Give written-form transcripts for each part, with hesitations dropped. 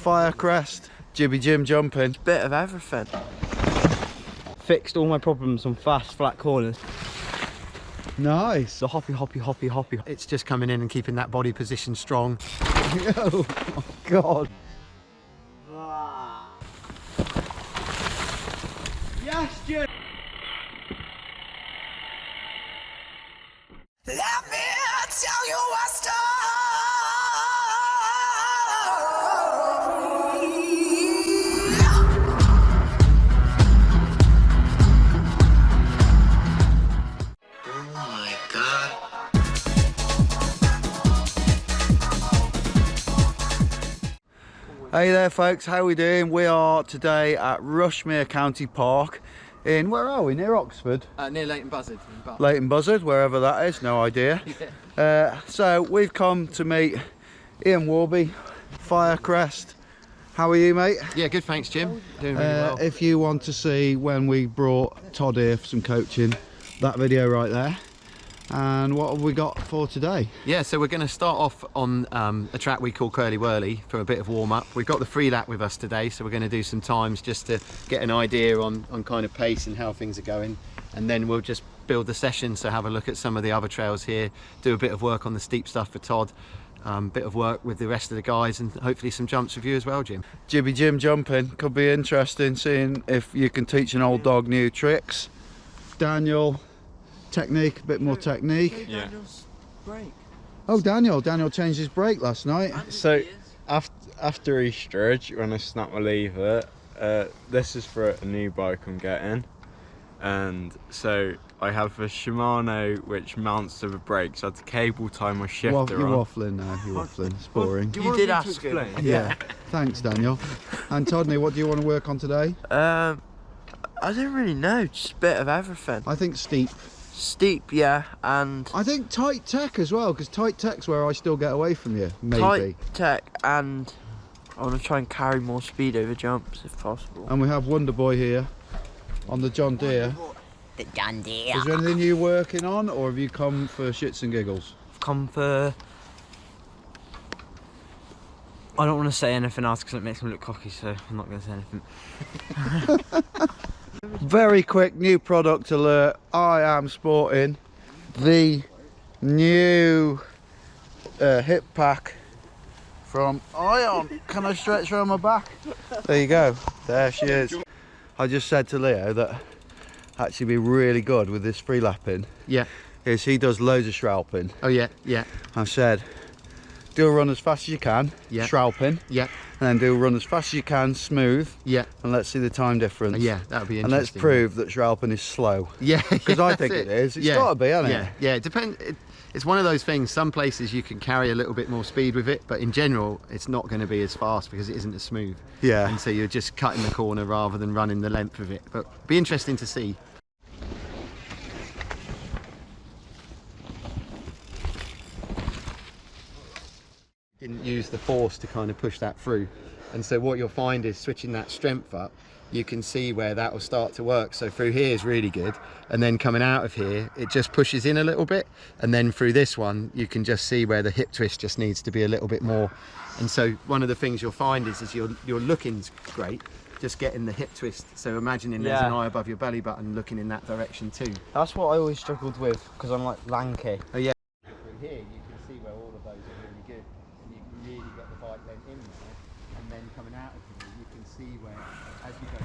Firecrest, Jibby Jim jumping. Bit of everything. Fixed all my problems on fast, flat corners. Nice. The hoppy. It's just coming in and keeping that body position strong. Oh my God. Yes, Jim! Let me tell you a story. Oh my God. Hey there folks, how are we doing? We are today at Rushmere County Park in, where are we? Near Oxford? Near Leighton Buzzard. Leighton Buzzard, wherever that is, no idea. So we've come to meet Ian Warby, Firecrest. How are you, mate? Yeah, good, thanks, Jim. Doing really well. If you want to see when we brought Todd here for some coaching, that video right there. And what have we got for today? Yeah, so we're going to start off on a track we call Curly Whirly for a bit of warm-up. We've got the free lap with us today, so we're going to do some times just to get an idea on kind of pace and how things are going. And then we'll just build the session, so have a look at some of the other trails here, do a bit of work on the steep stuff for Todd, bit of work with the rest of the guys, and hopefully some jumps with you as well, Jim. Jibby Jim jumping, could be interesting, seeing if you can teach an old dog new tricks. Daniel, technique, a bit more technique. Yeah. Daniel's break. Oh, Daniel changed his brake last night. So after Easter, when I snap my lever, this is for a new bike I'm getting, and so I have a Shimano which mounts to the brakes. So I had to cable tie my shifter You're on. waffling now, you're waffling, it's boring. You did ask him. Yeah, thanks Daniel. And Todney, what do you want to work on today? I don't really know, just a bit of everything. I think steep. Steep, yeah, and I think tight tech as well, because tight tech's where I still get away from you, maybe. tight tech, and I want to try and carry more speed over jumps if possible. And we have Wonder Boy here on the John Deere. The John Deere. Is there anything you're working on, or have you come for shits and giggles? I've come for... I don't want to say anything else because it makes me look cocky, so I'm not going to say anything. Very quick new product alert. I am sporting the new hip pack from Ion. Can I stretch around my back? There you go. There she is. I just said to Leo that actually be really good with this free lapping. Yeah. Is he does loads of shrouping. Oh, yeah, yeah. I said, do a run as fast as you can, Yeah. shrouping, Yeah, and then do a run as fast as you can, smooth, yeah. and let's see the time difference. Yeah, that would be And let's interesting. prove that shrouping is slow. Yeah. Because I think it is. It's got to be, hasn't Yeah, it? yeah. It depends. It's one of those things. Some places you can carry a little bit more speed with it, but in general, it's not going to be as fast because it isn't as smooth. Yeah. And so you're just cutting the corner rather than running the length of it. But be interesting to see. Didn't use the force to kind of push that through, and so what you'll find is switching that strength up, you can see where that will start to work. So through here is really good, and then coming out of here it just pushes in a little bit, and then through this one you can just see where the hip twist just needs to be a little bit more. And so one of the things you'll find is your looking's great, just getting the hip twist, so imagining there's an eye above your belly button looking in that direction too. That's what I always struggled with because I'm like lanky. Oh yeah. Through here you can see where all of those are really good, and you can really get the bike then in there, and then coming out of here you can see where, as you go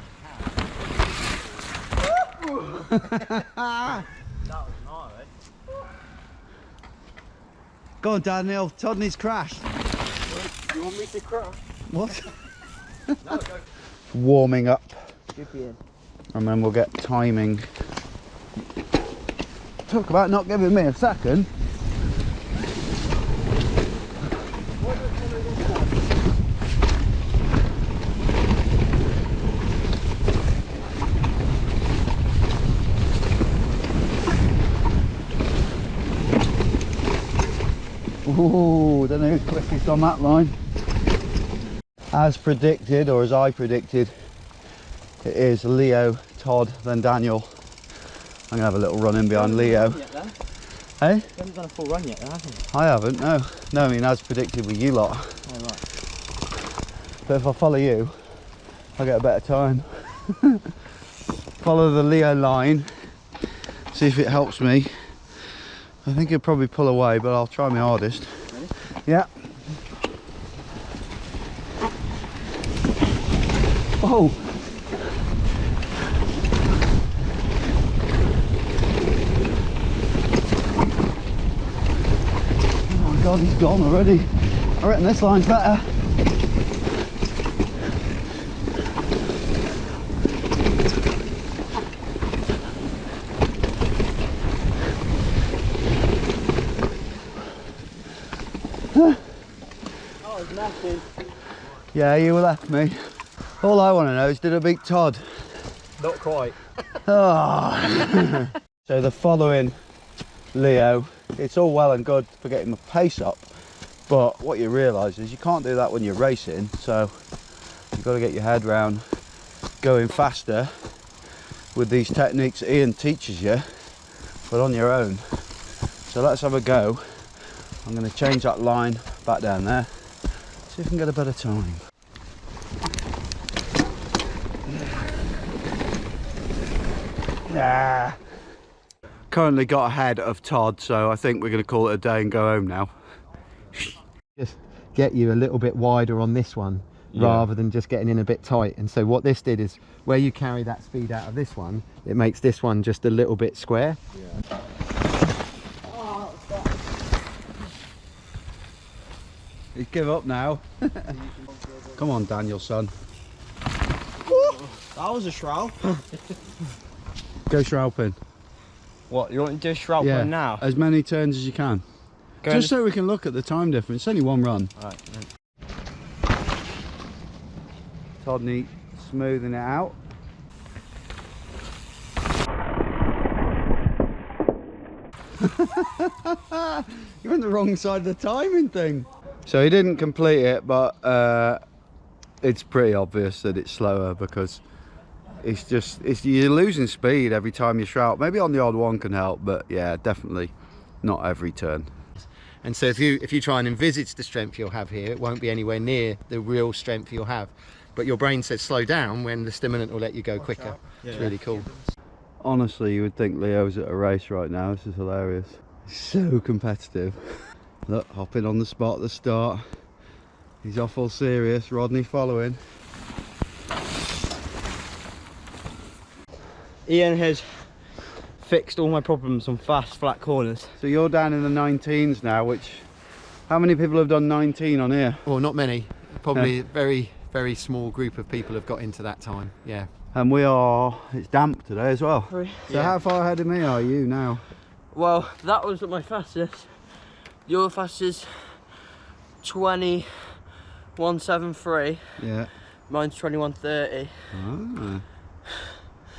to power. That was gnarly. Go on, Daniel. Todney's crashed. You want me to crash? What? Warming up. Should be in. And then we'll get timing. Talk about not giving me a second. Ooh, don't know who's quickest on that line. As predicted, or as I predicted, it is Leo, Todd, then Daniel. I'm gonna have a little run in behind Leo. Hey? You haven't done a full run yet, have you? I haven't, no. No, I mean as predicted with you lot. Oh, right. but if I follow you, I'll get a better time. Follow the Leo line, see if it helps me. I think he'll probably pull away, but I'll try my hardest. Ready? Yeah. Oh! Oh my god, he's gone already. I reckon this line's better. Yeah, you left me. All I want to know is, did I beat Todd? Not quite. Oh. So the following Leo, it's all well and good for getting the pace up, but what you realise is you can't do that when you're racing, so you've got to get your head round going faster with these techniques that Ian teaches you, but on your own. So let's have a go. I'm going to change that line back down there, see if I can get a better time. Yeah. Currently got ahead of Todd, so I think we're going to call it a day and go home now. Just get you a little bit wider on this one, rather than just getting in a bit tight. And so what this did is, where you carry that speed out of this one, it makes this one just a little bit square. Yeah. You give up now. Come on, Daniel, son. That was a shroud. Go shrouding. What, you want to do a shroud Yeah, now? as many turns as you can. Just so we can look at the time difference. It's only one run. Right. Todd neat, smoothing it out. You're on the wrong side of the timing thing. So he didn't complete it, but it's pretty obvious that it's slower because you're losing speed every time you shroud. Maybe on the odd one can help, but yeah, definitely not every turn. And so if you try and envisage the strength you'll have here, it won't be anywhere near the real strength you'll have. But your brain says slow down when the stimulant will let you go quicker. Yeah. It's really cool. Honestly, you would think Leo's at a race right now. This is hilarious. He's so competitive. Look, hopping on the spot at the start. He's off all serious. Rodney following. Ian has fixed all my problems on fast, flat corners. So you're down in the 19s now, which... How many people have done 19 on here? Well, not many. Probably a very, very small group of people have got into that time, yeah. And it's damp today as well. So yeah. How far ahead of me are you now? Well, that was my fastest. Your fastest 21.73. Yeah. Mine's 21.30. Ah.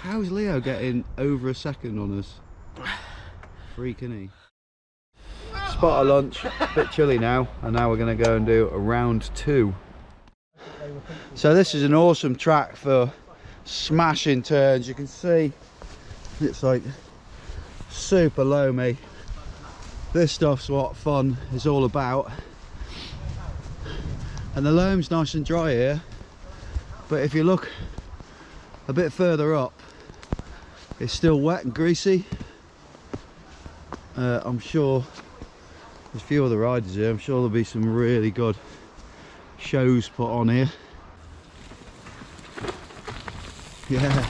How's Leo getting over a second on us? Freaking he. Spot of lunch, a bit chilly now, and now we're going to go and do a round 2. So this is an awesome track for smashing turns. You can see it's like super loamy. This stuff's what fun is all about. And the loam's nice and dry here, but if you look a bit further up, it's still wet and greasy. I'm sure there's a few other riders here. I'm sure there'll be some really good shows put on here. Yeah.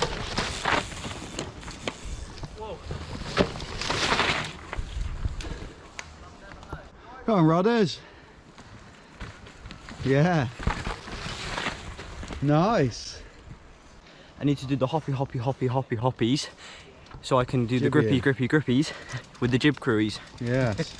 Whoa. Come on, Rodders. Yeah. Nice. I need to do the hoppies so I can do the Jibby. grippies with the jib crewies. Yes.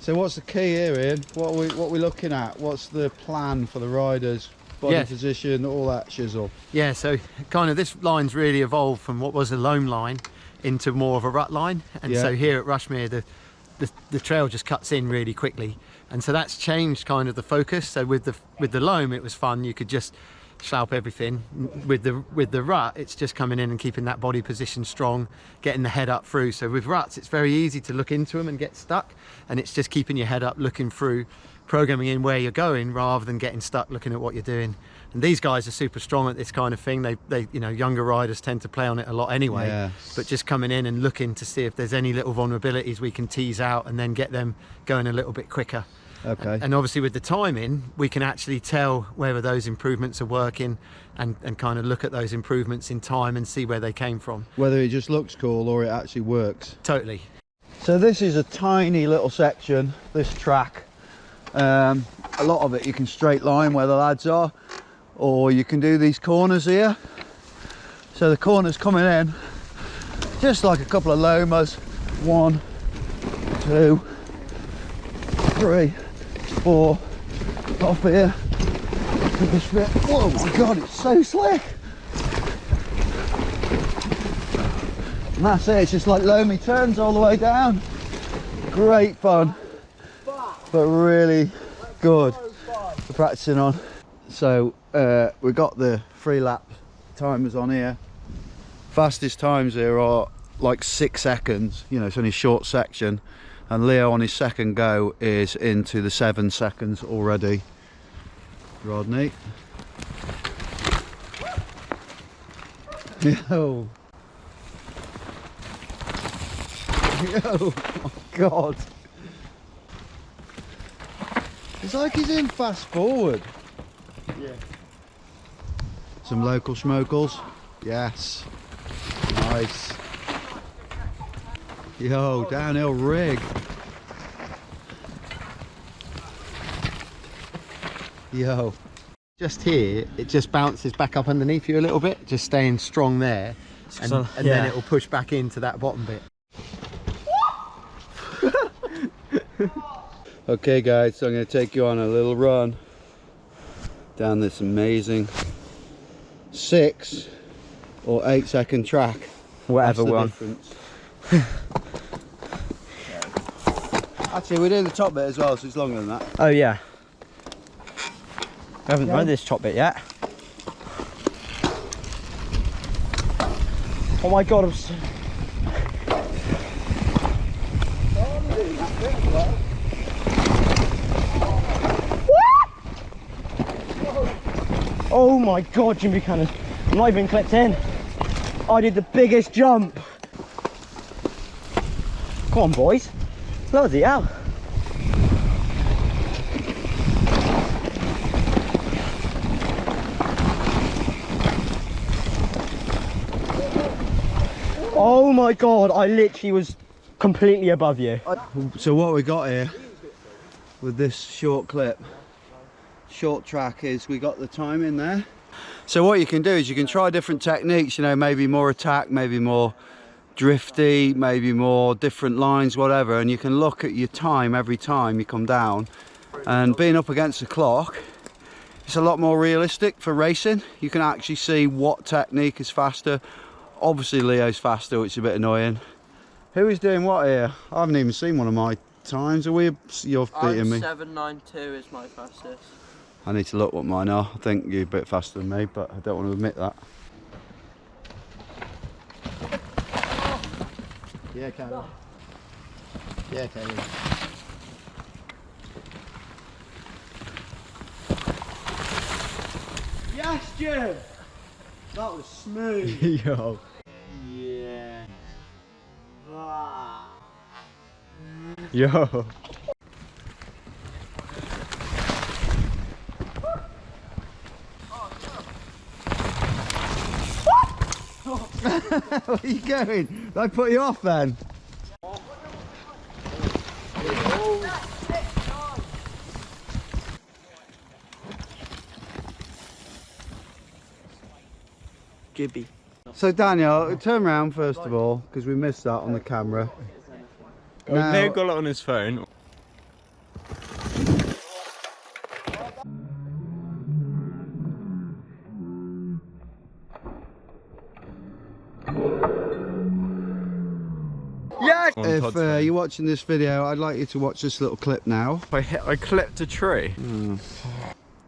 So what's the key here, Ian? What are we looking at? What's the plan for the riders? Body position, all that shizzle. Yeah, so kind of this line's really evolved from what was a loam line into more of a rut line. And so here at Rushmere, the trail just cuts in really quickly. And so that's changed kind of the focus. So with the loam, it was fun. You could just sloup everything. With the rut, it's just coming in and keeping that body position strong, getting the head up through. So with ruts, it's very easy to look into them and get stuck, and it's just keeping your head up, looking through, programming in where you're going rather than getting stuck looking at what you're doing. And these guys are super strong at this kind of thing. They you know, younger riders tend to play on it a lot anyway. Yeah. But just coming in and looking to see if there's any little vulnerabilities we can tease out and then get them going a little bit quicker. Okay. And obviously with the timing, we can actually tell whether those improvements are working and kind of look at those improvements in time and see where they came from. Whether it just looks cool or it actually works. Totally. So this is a tiny little section, this track. A lot of it you can straight line where the lads are, or you can do these corners here. So the corners coming in, just like a couple of lomas. 1, 2, 3, 4, off here. This bit. Whoa my god, it's so slick! And that's it, it's just like loamy turns all the way down. Great fun, but really good for practicing on. So we've got the 3 lap timers on here. Fastest times here are like 6 seconds, you know, it's only a short section. And Leo on his second go is into the 7 seconds already. Rodney. Yo. Oh my god. It's like he's in fast forward. Yeah. Some local smokles. Yes. Nice. Yo, downhill rig. Yo. Just here, it just bounces back up underneath you a little bit, just staying strong there. And, So, and then it will push back into that bottom bit. Okay guys, so I'm going to take you on a little run down this amazing 6 or 8 second track. Whatever That's the one. difference. Actually, we're doing the top bit as well, so it's longer than that. Oh yeah. We haven't done this top bit yet. Oh my god, I'm so... Oh my god, Jim Buchanan. I'm not even clipped in. I did the biggest jump. Come on, boys. Bloody hell. Oh my god, I literally was completely above you. So what we got here with this short clip, short track, is we got the time in there. So what you can do is you can try different techniques, you know, maybe more attack, maybe more drifty, maybe more different lines, whatever, and you can look at your time every time you come down. And being up against the clock, it's a lot more realistic for racing. You can actually see what technique is faster. Obviously Leo's faster, which is a bit annoying. Who is doing what here? I haven't even seen one of my times. Are we? You're beating me. 792 is my fastest. I need to look what mine are. I think you're a bit faster than me, but I don't want to admit that. Yeah, Karen. Yeah, Karen. Yes, Jim! That was smooth. Yo. Yeah. Yo. Where are you going? Did I put you off then? Gibby. So Daniel, turn around first of all, because we missed that on the camera. Now- Leo got it on his phone. Yes! On If Todd's phone. you're watching this video, I'd like you to watch this little clip now. I clipped a tree.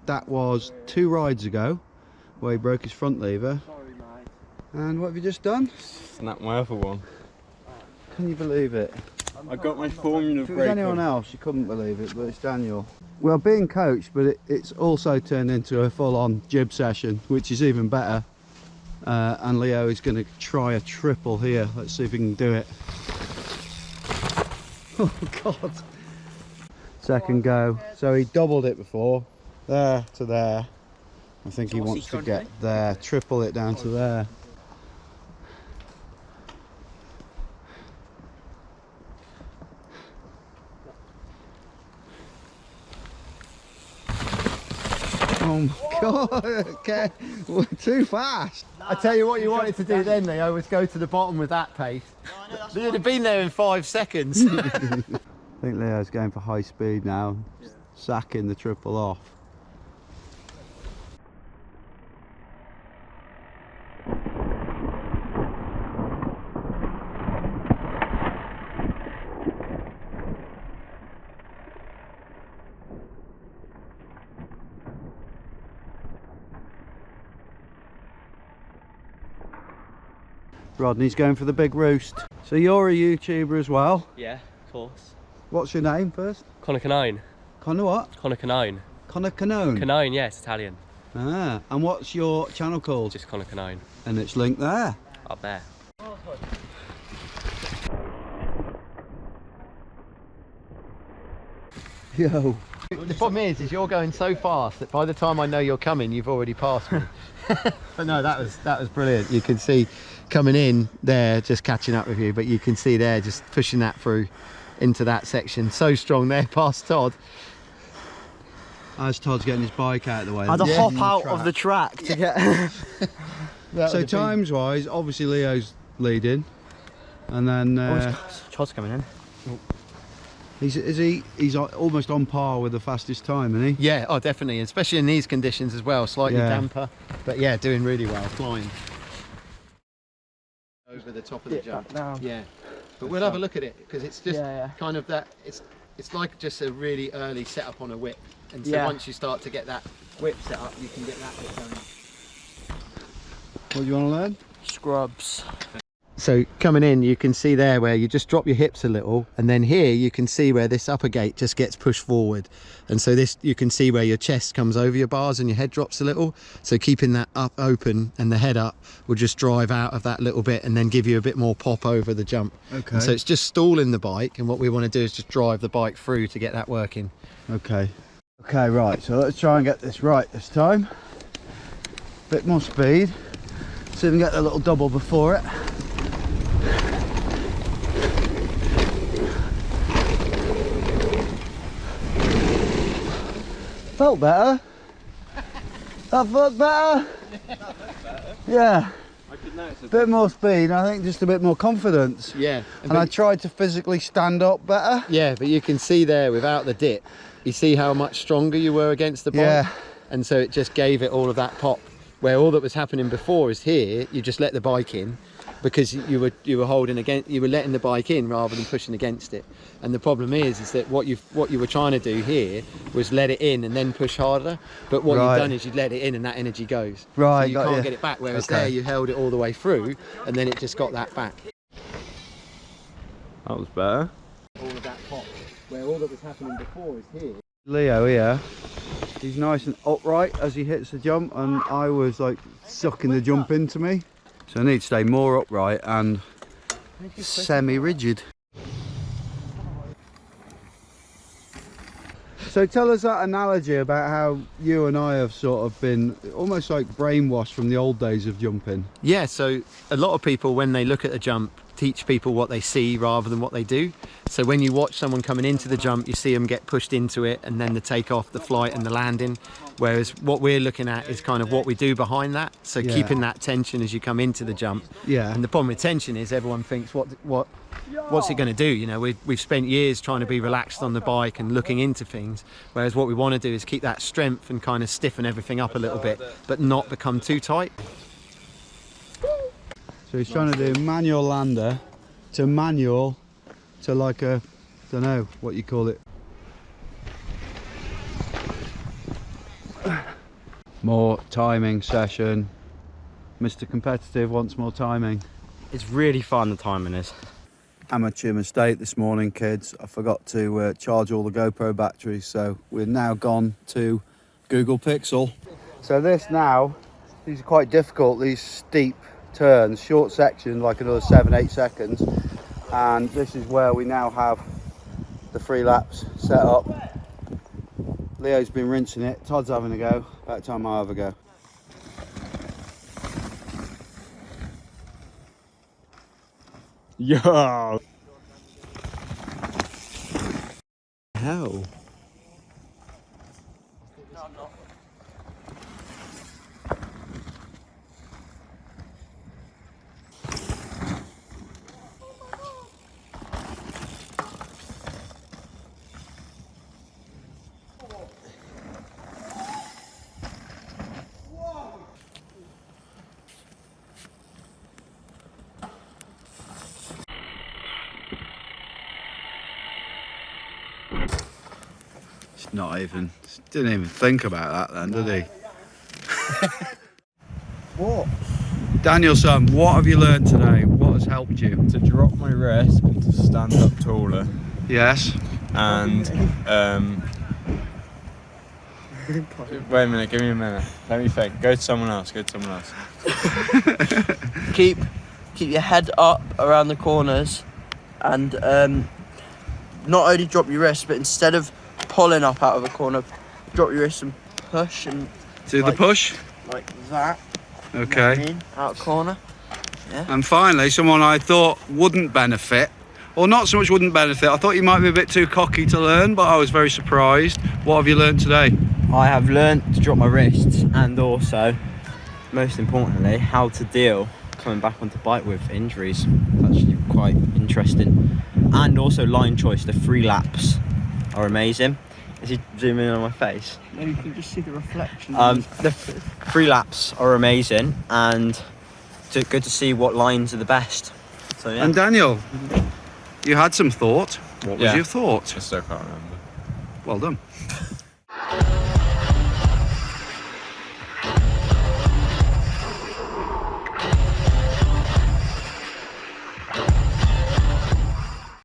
That was 2 rides ago, where he broke his front lever. And what have you just done? Snap my other one. Can you believe it? I got my Formula If it was brake anyone on. else, you couldn't believe it, but it's Daniel. Well, being coached, but it's also turned into a full-on jib session, which is even better. And Leo is going to try a triple here. Let's see if he can do it. Oh God! Second go. So he doubled it before, there to there. I think he wants to get there, triple it down to there. Oh my God, okay, well, too fast. I tell you what you wanted to do then, Leo, was go to the bottom with that pace. You'd have been there in 5 seconds. I think Leo's going for high speed now, sacking the triple off. Rodney's going for the big roost. So you're a YouTuber as well. Yeah, of course. What's your name first? Connor Canine. Connor what? Connor Canine. Connor Canone. Canine, yeah, it's Italian. Ah, and what's your channel called? Just Connor Canine. And it's linked there. Up there. Yo. The problem is you're going so fast that by the time I know you're coming, you've already passed me. But no, that was brilliant. You can see coming in there, just catching up with you, but you can see there just pushing that through into that section. So strong there past Todd. As Todd's getting his bike out of the way. I had to Yeah. hop out of the track to get. So times wise, obviously Leo's leading, and then Todd's coming in. he's almost on par with the fastest time, isn't he? Yeah, oh definitely, especially in these conditions as well, slightly Yeah. damper, but yeah, doing really well, flying. Over the top of the jump. Down. Yeah, but we'll have a look at it because it's just Yeah. kind of that, it's like just a really early setup on a whip, and so Yeah. once you start to get that whip set up, you can get that bit going. What do you want to learn? Scrubs. So coming in, you can see there where you just drop your hips a little, and then here you can see where this upper gate just gets pushed forward, and so this you can see where your chest comes over your bars and your head drops a little. So keeping that up open and the head up will just drive out of that little bit and then give you a bit more pop over the jump. Okay. And so it's just stalling the bike, and what we want to do is just drive the bike through to get that working. Okay. Okay, right. So let's try and get this right this time. Bit more speed. See if we can get the little double before it. Felt better. That felt better. Yeah. I could notice a Bit more speed. I think just a bit more confidence. Yeah, And I tried to physically stand up better. yeah, but you can see there without the dip, you see how much stronger you were against the bike. Yeah. And so it just gave it all of that pop, where all that was happening before is here you just let the bike in because you were holding against, you were letting the bike in rather than pushing against it. And the problem is that what you were trying to do here was let it in and then push harder, but what Right. you've done is you let it in and that energy goes, Right, so you got can't you. get it back, whereas Okay. there you held it all the way through and then it just got that back. That was better. All of that pop, where all that was happening before is here. Leo here, he's nice and upright as he hits the jump, and I was like sucking the jump into me. So I need to stay more upright and semi-rigid. So tell us that analogy about how you and I have sort of been almost like brainwashed from the old days of jumping. Yeah, so a lot of people, when they look at a jump, teach people what they see rather than what they do. So when you watch someone coming into the jump, you see them get pushed into it and then the takeoff, the flight and the landing. Whereas what we're looking at is kind of what we do behind that. So Yeah. keeping that tension as you come into the jump. Yeah. And the problem with tension is everyone thinks, what's it going to do? You know, we've spent years trying to be relaxed on the bike and looking into things. Whereas what we want to do is keep that strength and kind of stiffen everything up a little bit, but not become too tight. So he's trying to do manual lander to manual to like a, don't know what you call it. More timing session. Mr. Competitive wants more timing. It's really fun, the timing is. Amateur mistake this morning, kids. I forgot to charge all the GoPro batteries, so we're now gone to Google Pixel. So this now, these are quite difficult, these steep turns, short section, like another 7-8 seconds. And this is where we now have the 3 laps set up. Leo's been rinsing it, Todd's having a go, about time I have a go. Yo! Hell. It's not even, didn't even think about that then, did he? What? Danielson, what have you learned today? What has helped you? To drop my wrist and to stand up taller. Yes. And wait a minute, give me a minute. Let me think. Go to someone else. Keep your head up around the corners, and not only drop your wrist, but instead of pulling up out of a corner, drop your wrist and push and Do the push. like that. Okay. Out corner. And finally, someone I thought wouldn't benefit, or not so much wouldn't benefit, I thought you might be a bit too cocky to learn, but I was very surprised. What have you learned today? I have learnt to drop my wrists, and also, most importantly, how to deal coming back onto bike with injuries. It's actually quite interesting. And also line choice, the 3 laps are amazing. Is he zooming in on my face? No, you can just see the reflection. The 3 laps are amazing, and good to see what lines are the best. So yeah. And Daniel, you had some thought. What was Yeah. your thought? I still can't remember. Well done.